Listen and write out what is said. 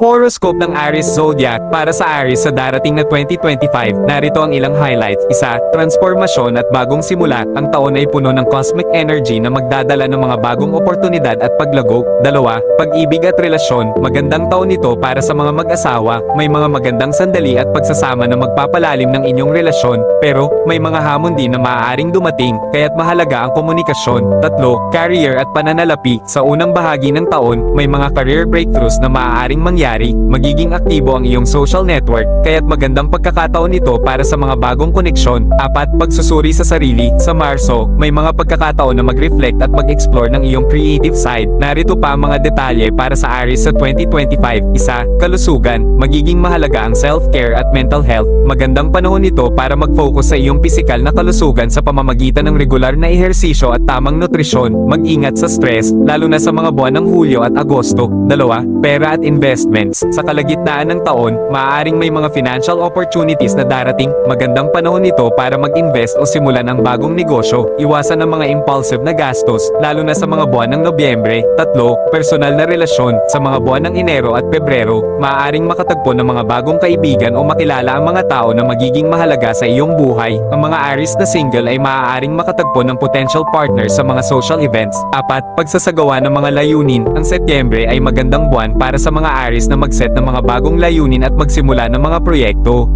Horoscope ng Aries Zodiac para sa Aries sa darating na 2025. Narito ang ilang highlights. 1. Transformasyon at bagong simula. Ang taon ay puno ng cosmic energy na magdadala ng mga bagong oportunidad at paglago. 2. Pag-ibig at relasyon. Magandang taon ito para sa mga mag-asawa. May mga magandang sandali at pagsasama na magpapalalim ng inyong relasyon. Pero, may mga hamon din na maaaring dumating, kaya't mahalaga ang komunikasyon. 3. Career at pananalapi. Sa unang bahagi ng taon, may mga career breakthroughs na maaaring mangyari. Magiging aktibo ang iyong social network, kaya't magandang pagkakataon ito para sa mga bagong koneksyon. 4. Pagsusuri sa sarili. Sa Marso, may mga pagkakataon na mag-reflect at mag-explore ng iyong creative side. Narito pa ang mga detalye para sa Aries sa 2025. 1. Kalusugan. Magiging mahalaga ang self-care at mental health. Magandang panahon ito para mag-focus sa iyong pisikal na kalusugan sa pamamagitan ng regular na ehersisyo at tamang nutrisyon. Mag-ingat sa stress, lalo na sa mga buwan ng Hulyo at Agosto. 2. Pera at investment. Sa kalagitnaan ng taon, maaaring may mga financial opportunities na darating. Magandang panahon ito para mag-invest o simulan ang bagong negosyo. Iwasan ang mga impulsive na gastos, lalo na sa mga buwan ng Nobyembre. 3. Personal na relasyon. Sa mga buwan ng Enero at Pebrero, maaaring makatagpo ng mga bagong kaibigan o makilala ang mga tao na magiging mahalaga sa iyong buhay. Ang mga Aries na single ay maaaring makatagpo ng potential partner sa mga social events. 4. Pagsasagawa ng mga layunin. Ang Setyembre ay magandang buwan para sa mga Aries na mag-set ng mga bagong layunin at magsimula ng mga proyekto.